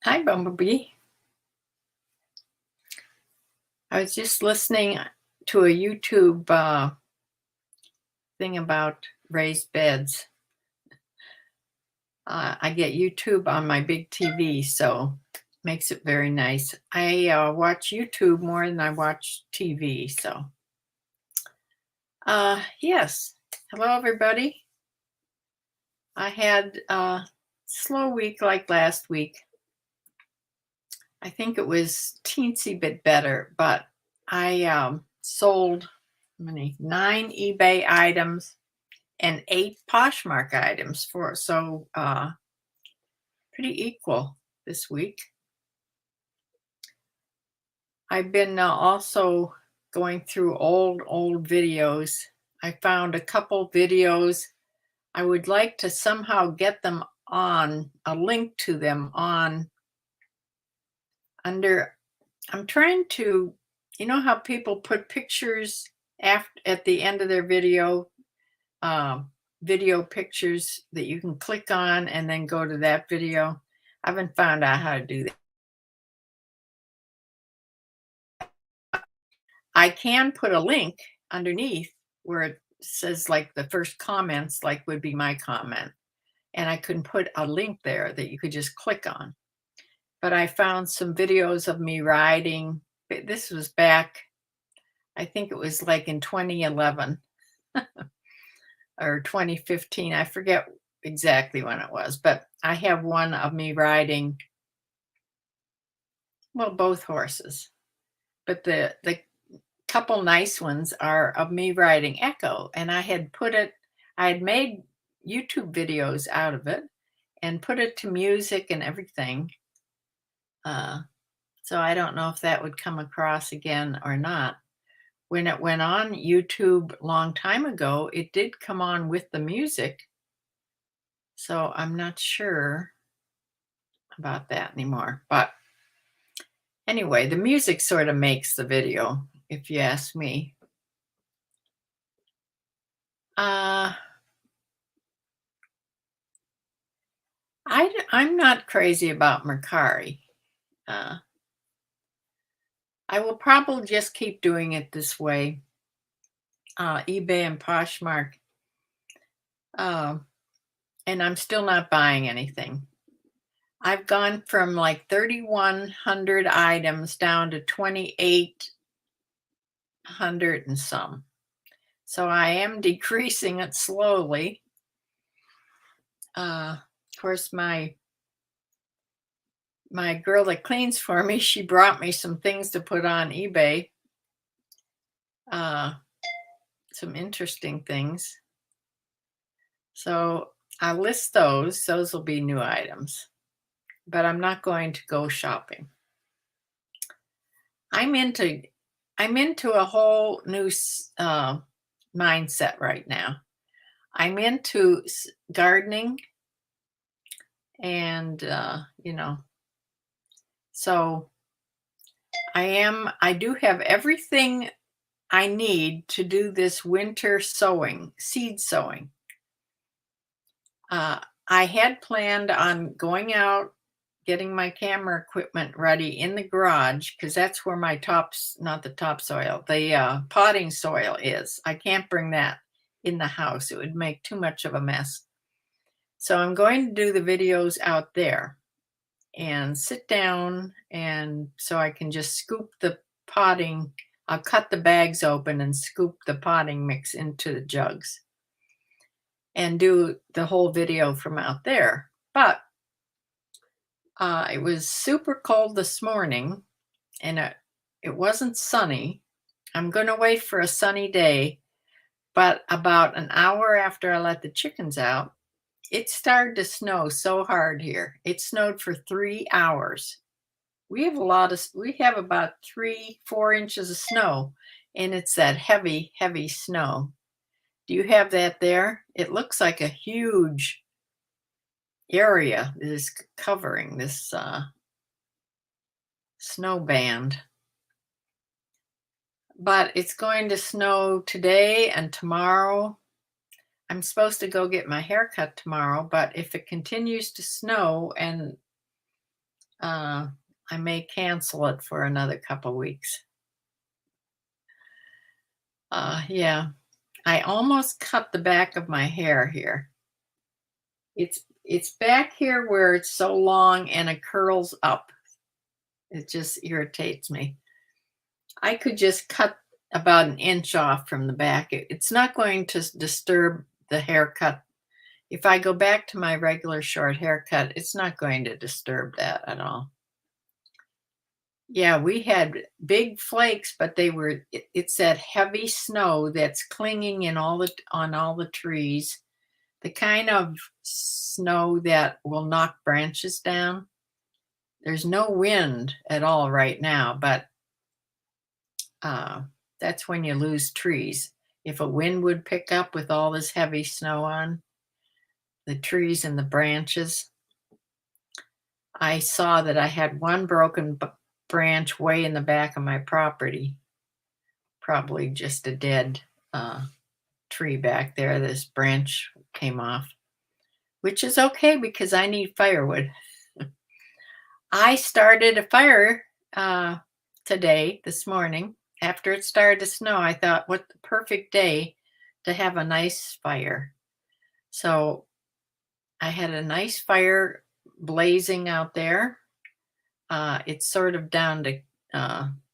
Hi, Bumblebee. I was just listening to a YouTube thing about raised beds. I get YouTube on my big TV, so makes it very nice. I watch YouTube more than I watch TV. So, yes. Hello, everybody. I had a slow week like last week. I think it was teensy bit better, but I sold how many? 9 eBay items and 8 Poshmark items for pretty equal this week. I've been also going through old videos. I found a couple videos. I would like to somehow get them on a link to them on under. I'm trying to, how people put pictures at the end of their video pictures that you can click on and then go to that video. I haven't found out how to do that. I can put a link underneath where it says like the first comments, like would be my comment. And I can put a link there that you could just click on. But I found some videos of me riding. This was back, I think it was like in 2011 or 2015. I forget exactly when it was, but I have one of me riding, well, both horses. But the couple nice ones are of me riding Echo, and I had made YouTube videos out of it and put it to music and everything. So I don't know if that would come across again or not. When it went on YouTube a long time ago, it did come on with the music. So I'm not sure about that anymore. But anyway, the music sort of makes the video, if you ask me. I'm not crazy about Mercari. Uh, I will probably just keep doing it this way. eBay and Poshmark. And I'm still not buying anything. I've gone from like 3,100 items down to 2,800 and some. So I am decreasing it slowly. Of course, my girl that cleans for me, she brought me some things to put on eBay. Some interesting things. So I'll list those. Those will be new items. But I'm not going to go shopping. I'm into a whole new mindset right now. I'm into gardening, and so I do have everything I need to do this winter seed sowing. I had planned on going out, getting my camera equipment ready in the garage, because that's where my not the topsoil, the potting soil is. I can't bring that in the house. It would make too much of a mess. So I'm going to do the videos out there and sit down, and so I can just scoop the potting. I'll cut the bags open and scoop the potting mix into the jugs and do the whole video from out there. But it was super cold this morning, and it wasn't sunny. I'm going to wait for a sunny day, but about an hour after I let the chickens out, it started to snow so hard here. It snowed for 3 hours. We have about 3-4 inches of snow, and it's that heavy, heavy snow. Do you have that there? It looks like a huge area is covering this snow band. But it's going to snow today and tomorrow. I'm supposed to go get my hair cut tomorrow, but if it continues to snow and I may cancel it for another couple weeks. Yeah, I almost cut the back of my hair here. It's back here where it's so long and it curls up. It just irritates me. I could just cut about an inch off from the back. It's not going to disturb the haircut. If I go back to my regular short haircut, it's not going to disturb that at all. Yeah, we had big flakes, but it's that heavy snow that's clinging on all the trees. The kind of snow that will knock branches down. There's no wind at all right now, but that's when you lose trees. If a wind would pick up with all this heavy snow on the trees and the branches, I saw that I had one broken branch way in the back of my property, probably just a dead tree back there. This branch came off, which is okay because I need firewood. I started a fire this morning. After it started to snow, I thought, what the perfect day to have a nice fire. So I had a nice fire blazing out there. It's sort of down to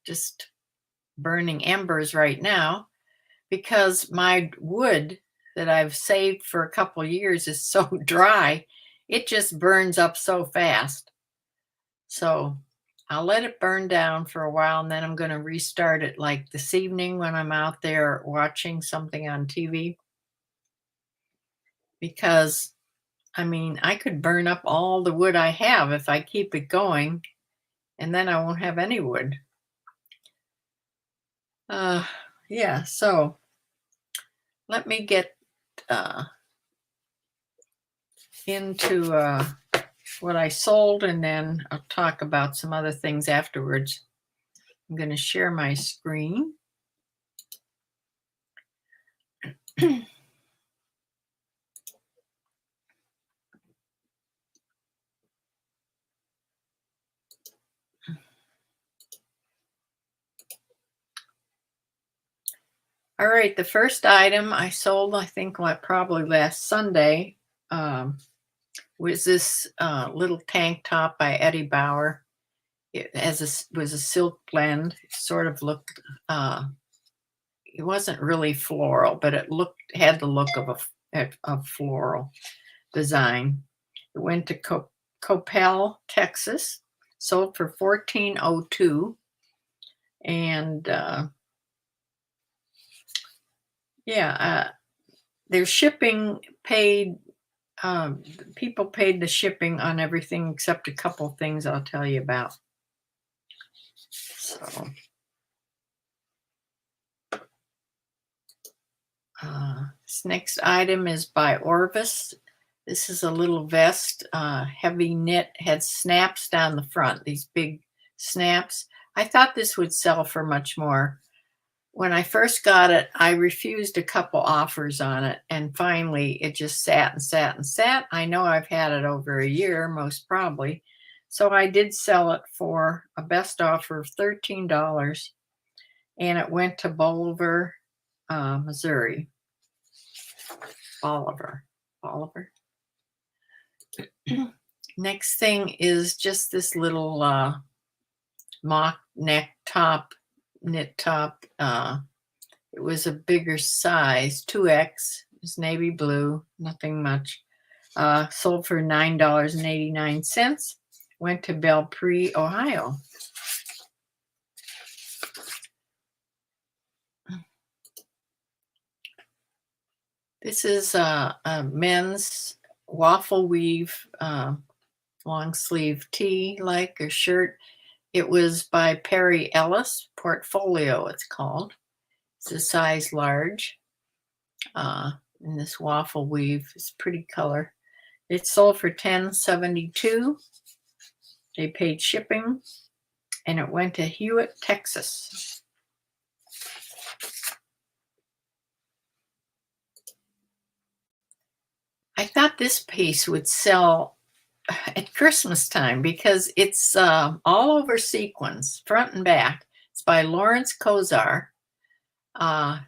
just burning embers right now because my wood that I've saved for a couple years is so dry, it just burns up so fast. So I'll let it burn down for a while and then I'm going to restart it like this evening when I'm out there watching something on TV. Because, I mean, I could burn up all the wood I have if I keep it going and then I won't have any wood. Yeah, so let me get into what I sold and then I'll talk about some other things afterwards. I'm going to share my screen. All right, the first item I sold, I think probably last Sunday, was this little tank top by Eddie Bauer. It was a silk blend. It sort of looked, it wasn't really floral, but had the look of a floral design. It went to Coppell, Texas, sold for $14.02, and their shipping paid. People paid the shipping on everything except a couple things I'll tell you about. So, this next item is by Orvis. This is a little vest, heavy knit, had snaps down the front, these big snaps. I thought this would sell for much more. When I first got it, I refused a couple offers on it, and finally it just sat and sat and sat. I know I've had it over a year, most probably. So I did sell it for a best offer of $13, and it went to Bolivar, Missouri. Bolivar. Next thing is just this little mock neck top, knit top. It was a bigger size, 2X. It's navy blue, nothing much. Sold for $9.89. Went to Belpre, Ohio. This is a men's waffle weave long sleeve tee or shirt. It was by Perry Ellis, Portfolio it's called. It's a size large. And this waffle weave is pretty color. It sold for $10.72. They paid shipping, and it went to Hewitt, Texas. I thought this piece would sell at Christmas time because it's all over sequins, front and back. It's by Lawrence Kozar.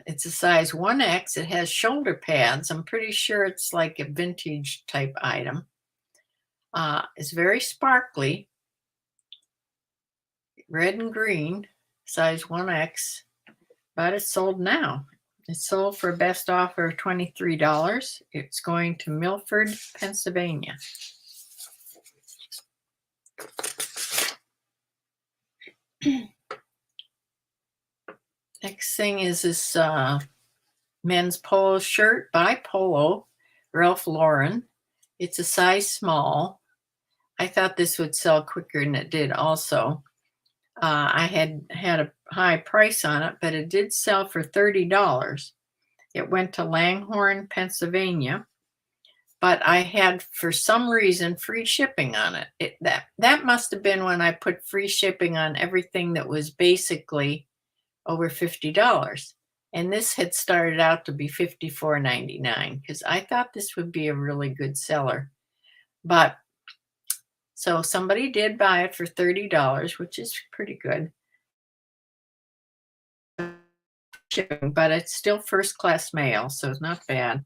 It's a size 1X. It has shoulder pads. I'm pretty sure it's like a vintage type item. It's very sparkly, red and green, size 1X, but it's sold now. It's sold for best offer of $23. It's going to Milford, Pennsylvania. Next thing is this men's polo shirt by Polo, Ralph Lauren. It's a size small. I thought this would sell quicker than it did also. I had a high price on it, but it did sell for $30. It went to Langhorne, Pennsylvania, but I had, for some reason, free shipping on it. That must have been when I put free shipping on everything that was basically over $50. And this had started out to be $54.99 because I thought this would be a really good seller. But so somebody did buy it for $30, which is pretty good shipping, but it's still first class mail, so it's not bad.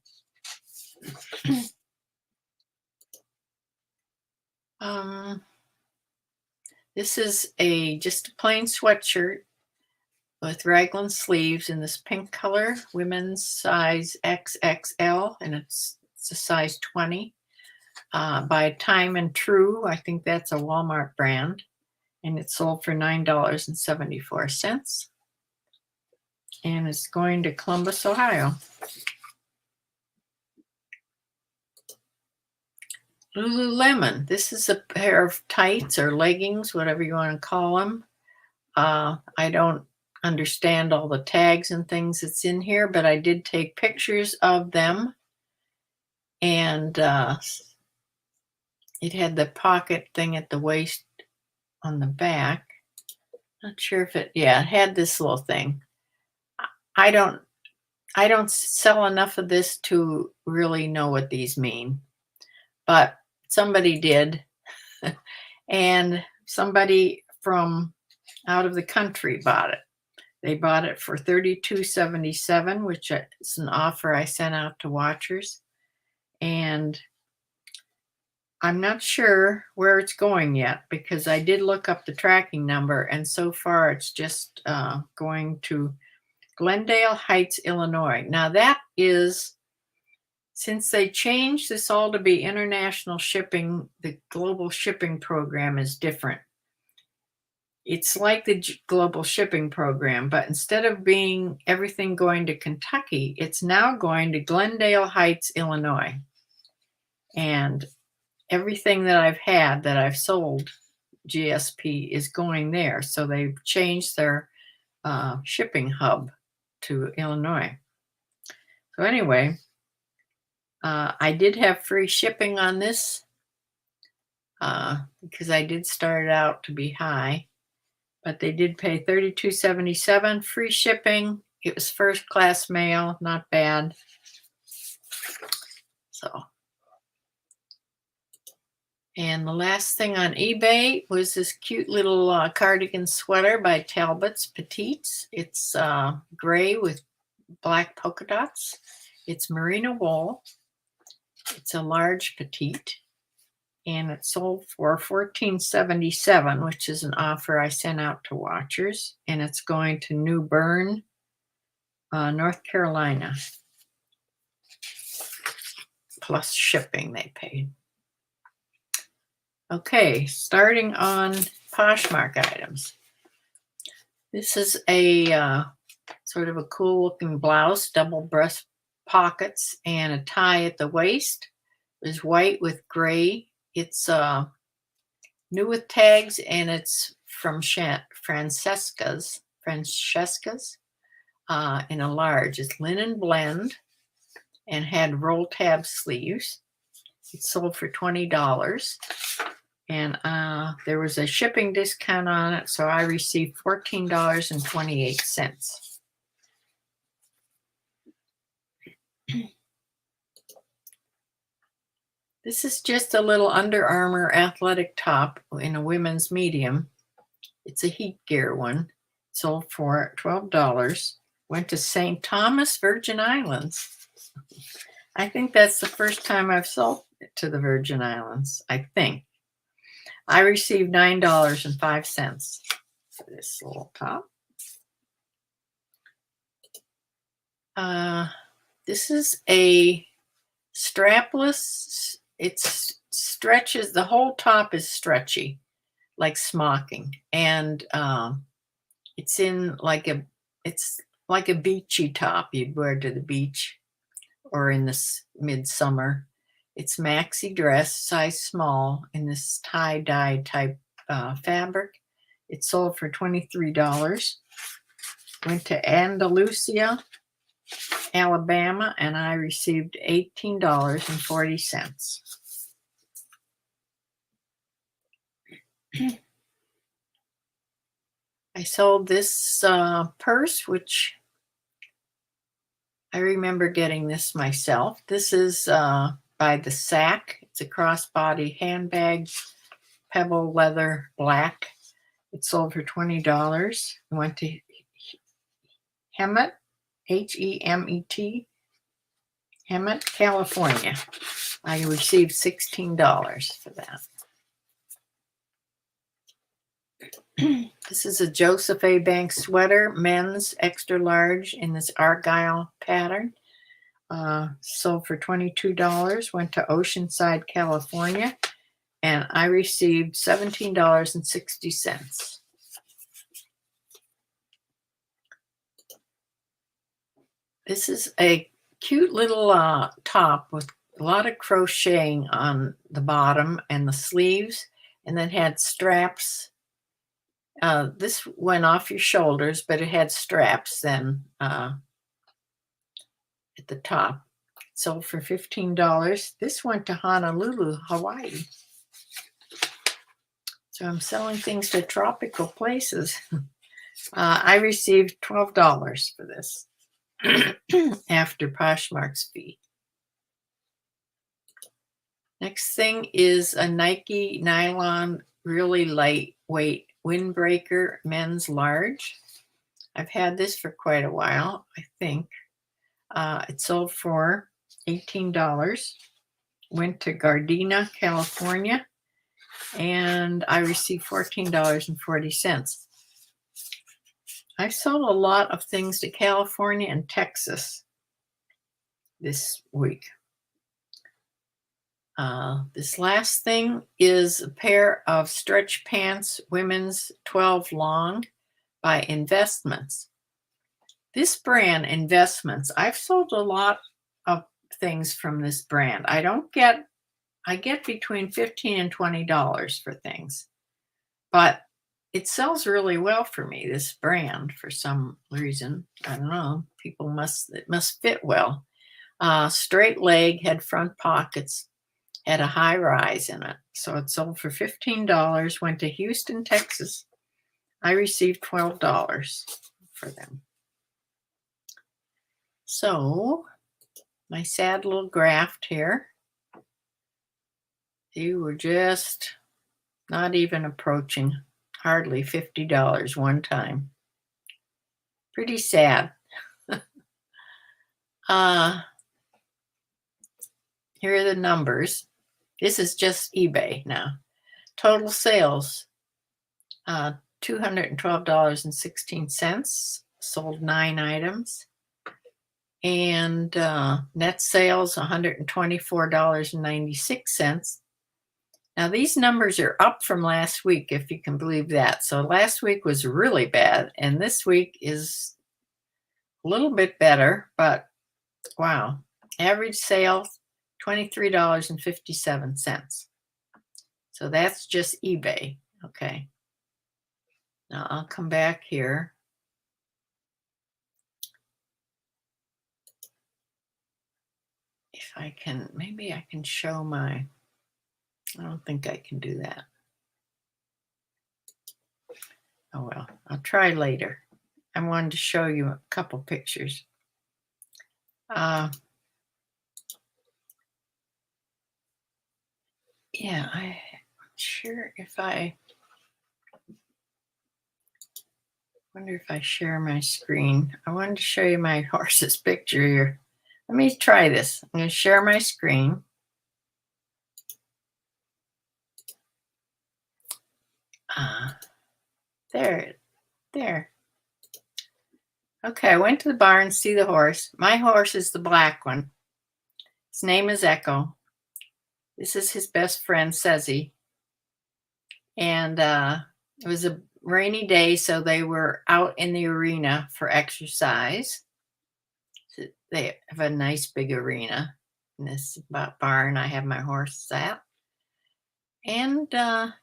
This is just a plain sweatshirt with raglan sleeves in this pink color, women's size XXL, and it's a size 20. By Time and True. I think that's a Walmart brand, and it's sold for $9.74. And it's going to Columbus, Ohio. Lululemon. This is a pair of tights or leggings, whatever you want to call them. I don't understand all the tags and things that's in here, but I did take pictures of them. And it had the pocket thing at the waist on the back. Not sure if it had this little thing. I don't sell enough of this to really know what these mean, but somebody did. And somebody from out of the country bought it. They bought it for $32.77, which is an offer I sent out to watchers. And I'm not sure where it's going yet because I did look up the tracking number, and so far it's just going to Glendale Heights, Illinois. Now that is, since they changed this all to be international shipping, the global shipping program is different. It's like the global shipping program, but instead of being everything going to Kentucky, it's now going to Glendale Heights, Illinois. And everything that I've sold GSP is going there. So they've changed their shipping hub to Illinois. So anyway, I did have free shipping on this because I did start it out to be high, but they did pay $32.77 free shipping. It was first class mail, not bad. So. And the last thing on eBay was this cute little cardigan sweater by Talbot's Petites. It's gray with black polka dots. It's merino wool. It's a large petite. And it sold for $14.77, which is an offer I sent out to watchers. And it's going to New Bern, North Carolina. Plus shipping they paid. Okay, starting on Poshmark items. This is a sort of a cool looking blouse, double breast pockets, and a tie at the waist. It's white with gray. It's new with tags, and it's from Francesca's in a large. It's linen blend and had roll tab sleeves. It sold for $20. And there was a shipping discount on it, so I received $14.28. This is just a little Under Armour athletic top in a women's medium. It's a heat gear one. Sold for $12. Went to St. Thomas, Virgin Islands. I think that's the first time I've sold it to the Virgin Islands, I think. I received $9.05 for this little top. This is a strapless. It stretches. The whole top is stretchy, like smocking, and it's in like a. It's like a beachy top you'd wear to the beach, or in this midsummer. It's maxi dress, size small, in this tie-dye type fabric. It sold for $23. Went to Andalusia, Alabama, and I received $18.40. I sold this purse, which I remember getting this myself. This is by the Sack. It's a crossbody handbag, pebble leather, black. It sold for $20. I went to Hemet, Hemet, Hemet, California. I received $16 for that. This is a Joseph A. Banks sweater, men's, extra large, in this argyle pattern. Sold for $22. Went to Oceanside, California, and I received $17.60. This is a cute little top with a lot of crocheting on the bottom and the sleeves, and then had straps. This went off your shoulders, but it had straps then at the top. Sold for $15. This went to Honolulu, Hawaii. So I'm selling things to tropical places. I received $12 for this after Poshmark's fee. Next thing is a Nike nylon, really lightweight windbreaker, men's large. I've had this for quite a while, I think. It sold for $18. Went to Gardena, California, and I received $14.40. I've sold a lot of things to California and Texas this week. This last thing is a pair of stretch pants, women's 12 long, by Investments. This brand, Investments, I've sold a lot of things from this brand. I get between $15 and $20 for things, but it sells really well for me, this brand, for some reason. I don't know. It must fit well. Straight leg, had front pockets, had a high rise in it. So it sold for $15, went to Houston, Texas. I received $12 for them. So my sad little graft here, you were just not even approaching hardly $50 one time. Pretty sad. Here are the numbers. This is just eBay now. Total sales, $212.16. Sold 9 items. And net sales, $124.96. Now, these numbers are up from last week, if you can believe that. So last week was really bad, and this week is a little bit better, but wow. Average sales, $23.57. So that's just eBay. Okay. Now I'll come back here. If I can, maybe I can show my, I don't think I can do that. Oh well, I'll try later. I wanted to show you a couple pictures. Yeah, I'm sure if I wonder if I share my screen. I wanted to show you my horse's picture here. Let me try this. I'm going to share my screen. There, there. Okay, I went to the barn to see the horse. My horse is the black one. His name is Echo. This is his best friend, Sezzy. And it was a rainy day, so they were out in the arena for exercise. So they have a nice big arena in this barn I have my horse at. And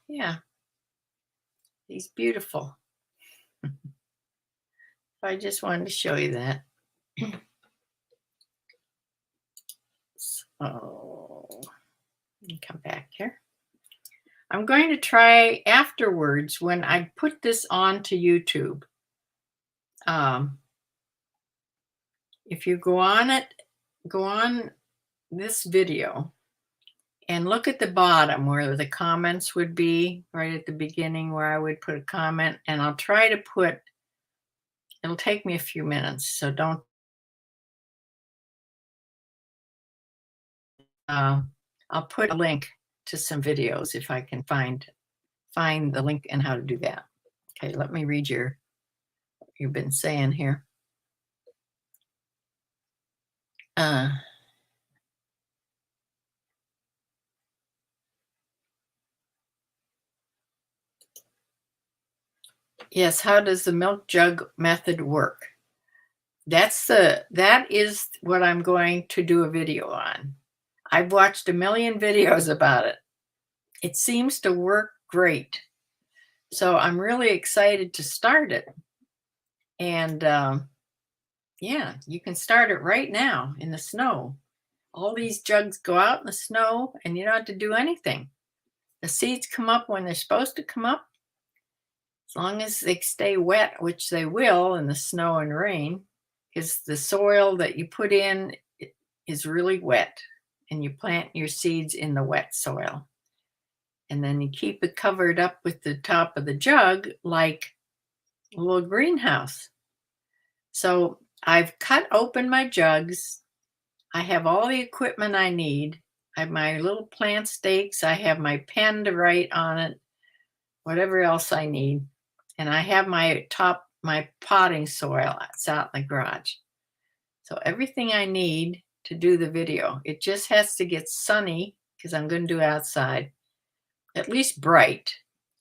yeah, he's beautiful. I just wanted to show you that. So let me come back here. I'm going to try afterwards when I put this onto YouTube. If you go on this video and look at the bottom where the comments would be, right at the beginning where I would put a comment, and I'll try to put, it'll take me a few minutes, so don't, I'll put a link to some videos if I can find the link and how to do that. Okay, let me read what you've been saying here. Yes, how does the milk jug method work? That is what I'm going to do a video on. I've watched a million videos about it. It seems to work great. So I'm really excited to start it. And yeah, you can start it right now in the snow. All these jugs go out in the snow and you don't have to do anything. The seeds come up when they're supposed to come up. As long as they stay wet, which they will in the snow and rain, because the soil that you put in is really wet, and you plant your seeds in the wet soil. And then you keep it covered up with the top of the jug like a little greenhouse. So I've cut open my jugs. I have all the equipment I need. I have my little plant stakes. I have my pen to write on it, whatever else I need. And I have my potting soil. It's out in the garage. So everything I need to do the video. It just has to get sunny because I'm going to do outside, at least bright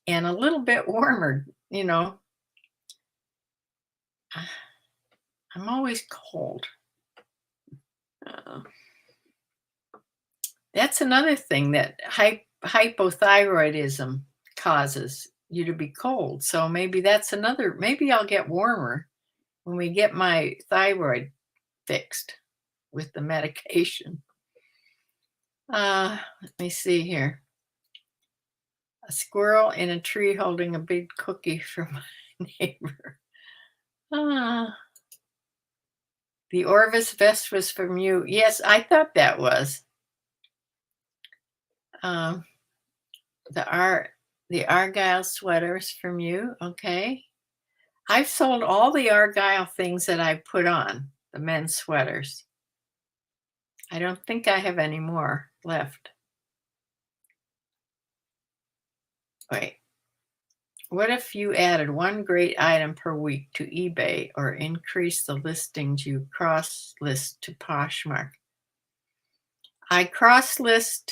and a little bit warmer. You know, I'm always cold. That's another thing that hypothyroidism causes you to be cold. So maybe maybe I'll get warmer when we get my thyroid fixed with the medication. Let me see here. A squirrel in a tree holding a big cookie for my neighbor. The Orvis vest was from you. Yes, I thought that was. The Argyle sweaters from you. Okay. I've sold all the Argyle things that I put on, the men's sweaters. I don't think I have any more left. Wait. What if you added one great item per week to eBay or increase the listings you cross-list to Poshmark? I'm cross-listing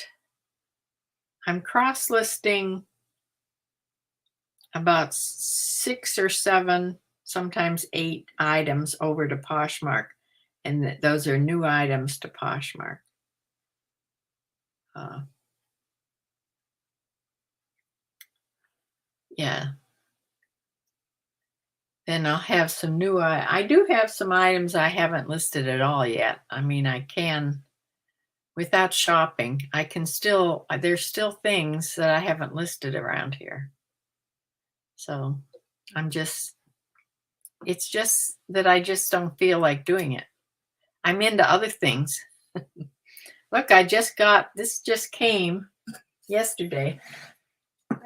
about 6 or 7, sometimes 8 items over to Poshmark. And those are new items to Poshmark. Yeah. Then I'll have some new, I do have some items I haven't listed at all yet. I mean, I can, without shopping, I can still, there's still things that I haven't listed around here. So it's just that I just don't feel like doing it. I'm into other things. Look, this just came. yesterday.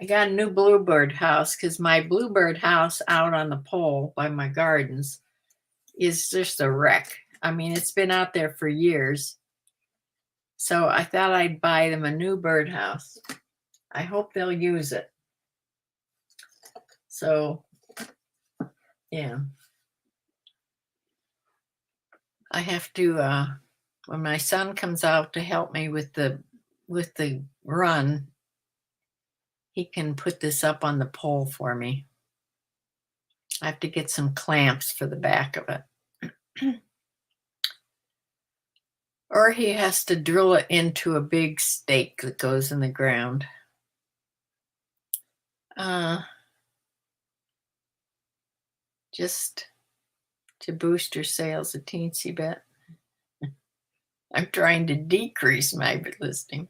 I got a new bluebird house because my bluebird house out on the pole by my gardens is just a wreck. I mean, it's been out there for years. So I thought I'd buy them a new birdhouse. I hope they'll use it. So, yeah. I have to, when my son comes out to help me with the run, he can put this up on the pole for me. I have to get some clamps for the back of it. Or he has to drill it into a big stake that goes in the ground. Just to boost your sales a teensy bit. I'm trying to decrease my listing.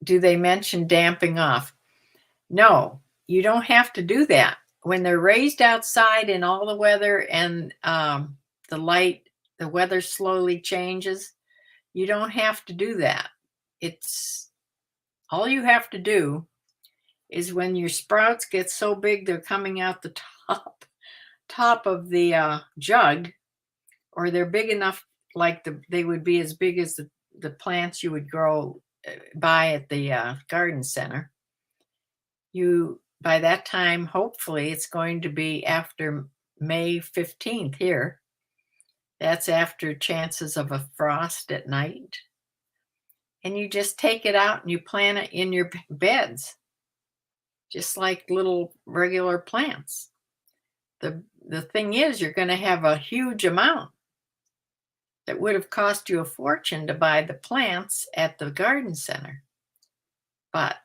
Do they mention damping off? No, you don't have to do that. When they're raised outside in all the weather and the weather slowly changes, you don't have to do that. It's all you have to do is when your sprouts get so big they're coming out the top of the jug, or they're big enough like they would be as big as the plants you would grow buy at the garden center. By that time, hopefully it's going to be after May 15th here. That's after chances of a frost at night. And you just take it out and you plant it in your beds, just like little regular plants. The thing is, you're going to have a huge amount that would have cost you a fortune to buy the plants at the garden center. But,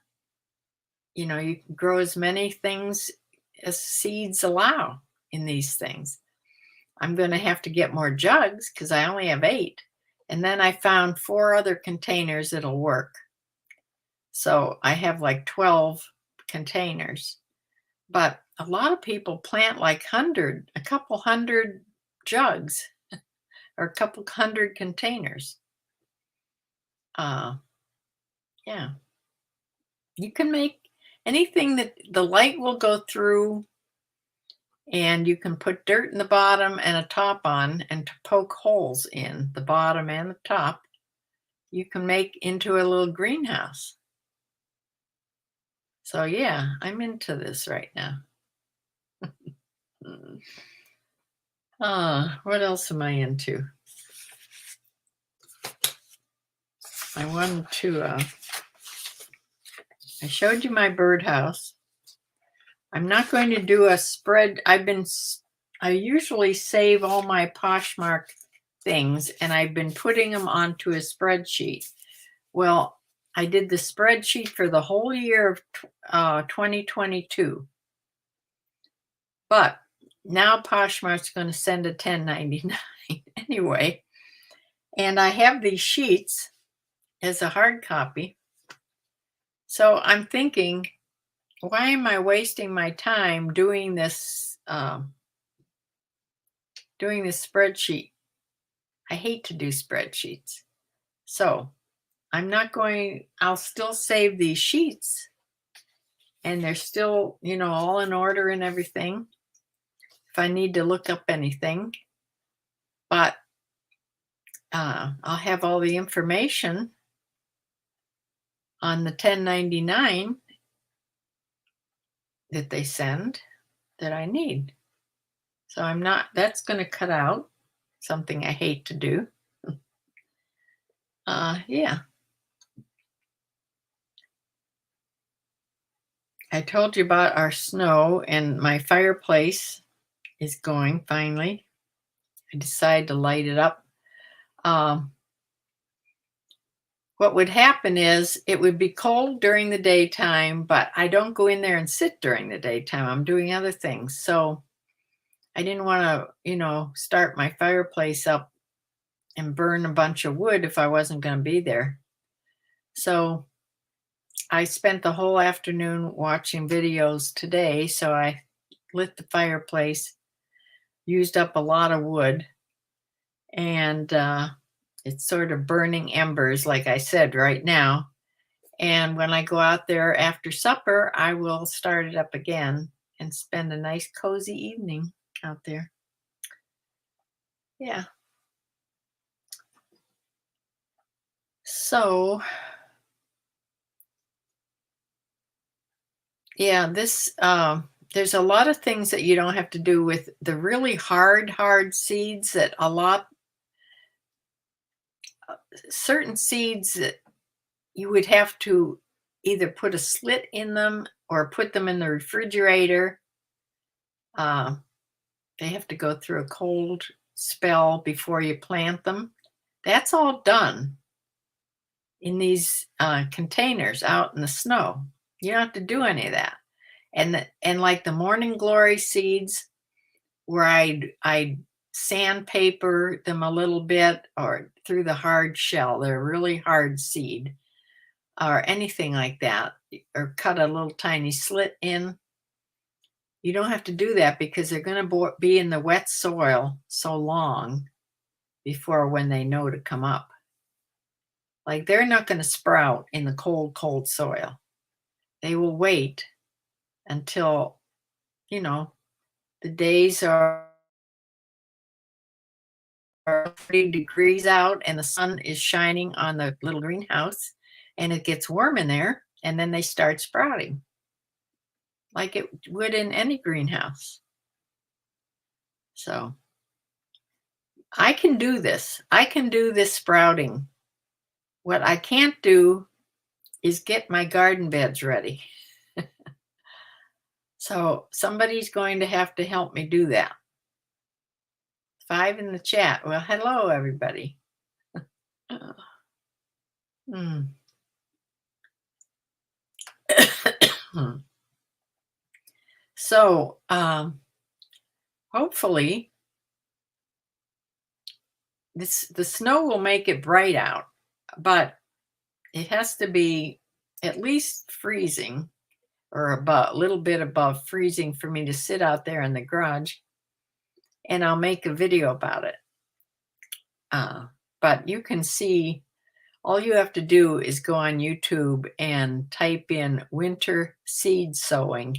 you can grow as many things as seeds allow in these things. I'm going to have to get more jugs because I only have 8. And then I found 4 other containers that'll work. So I have like 12 containers. But a lot of people plant like a couple hundred jugs or a couple hundred containers. Yeah. You can make anything that the light will go through, and you can put dirt in the bottom and a top on and to poke holes in the bottom and the top. You can make into a little greenhouse. So yeah, I'm into this right now. What else am I into? I wanted to, I showed you my birdhouse. I'm not going to do a spread. I usually save all my Poshmark things, and I've been putting them onto a spreadsheet. Well, I did the spreadsheet for the whole year of 2022. But now Poshmark's going to send a 1099 anyway. And I have these sheets as a hard copy. So I'm thinking, why am I wasting my time doing this spreadsheet? I hate to do spreadsheets. So I'll still save these sheets, and they're still, all in order and everything if I need to look up anything. But I'll have all the information on the 1099 that they send that I need. So that's going to cut out something I hate to do. Yeah. I told you about our snow, and my fireplace is going finally. I decided to light it up. What would happen is it would be cold during the daytime, but I don't go in there and sit during the daytime. I'm doing other things. So I didn't want to, start my fireplace up and burn a bunch of wood if I wasn't going to be there. So I spent the whole afternoon watching videos today. So I lit the fireplace, used up a lot of wood, and It's sort of burning embers, like I said, right now. And when I go out there after supper, I will start it up again and spend a nice cozy evening out there. Yeah. So, yeah, there's a lot of things that you don't have to do with the really hard seeds that certain seeds that you would have to either put a slit in them or put them in the refrigerator. Uh, they have to go through a cold spell before you plant them. That's all done in these containers out in the snow. You don't have to do any of that. And like the morning glory seeds, where I'd sandpaper them a little bit or through the hard shell. They're a really hard seed or anything like that, or cut a little tiny slit in. You don't have to do that because they're going to be in the wet soil so long before when they know to come up. Like they're not going to sprout in the cold soil. They will wait until, the days are 40 degrees out and the sun is shining on the little greenhouse and it gets warm in there, and then they start sprouting like it would in any greenhouse. So I can do this. I can do this sprouting. What I can't do is get my garden beds ready. So somebody's going to have to help me do that. 5 in the chat. Well, hello, everybody. So, hopefully, the snow will make it bright out, but it has to be at least freezing or a little bit above freezing for me to sit out there in the garage, and I'll make a video about it. But you can see, all you have to do is go on YouTube and type in winter seed sowing,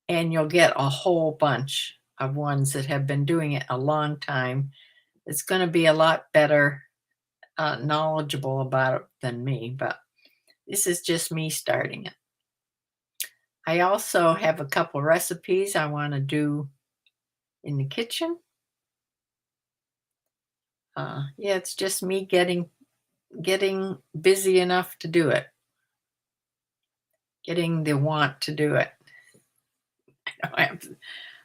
and you'll get a whole bunch of ones that have been doing it a long time. It's going to be a lot better knowledgeable about it than me, but this is just me starting it. I also have a couple recipes I want to do in the kitchen. Yeah, it's just me getting busy enough to do it. Getting the want to do it.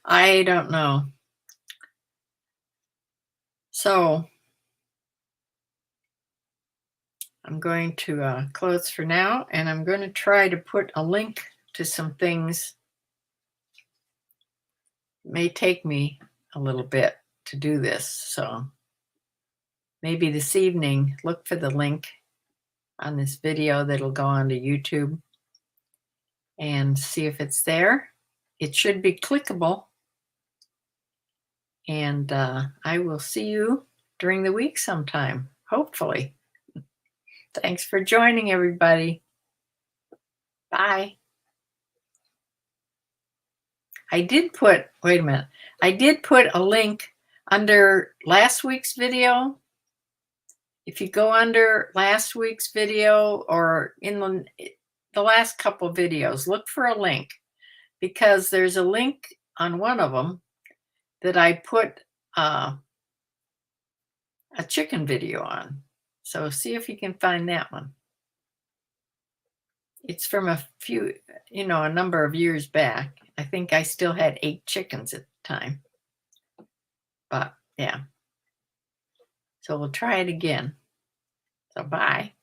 I don't know. So I'm going to close for now, and I'm going to try to put a link to some things. It may take me a little bit to do this, so maybe this evening look for the link on this video that'll go onto YouTube and see if it's there. It should be clickable, and I will see you during the week sometime, hopefully. Thanks for joining, everybody. Bye. I did put a link under last week's video. If you go under last week's video or in the last couple of videos, look for a link, because there's a link on one of them that I put a chicken video on. So see if you can find that one. It's from a number of years back. I think I still had 8 chickens at the time. But yeah. So we'll try it again. So bye.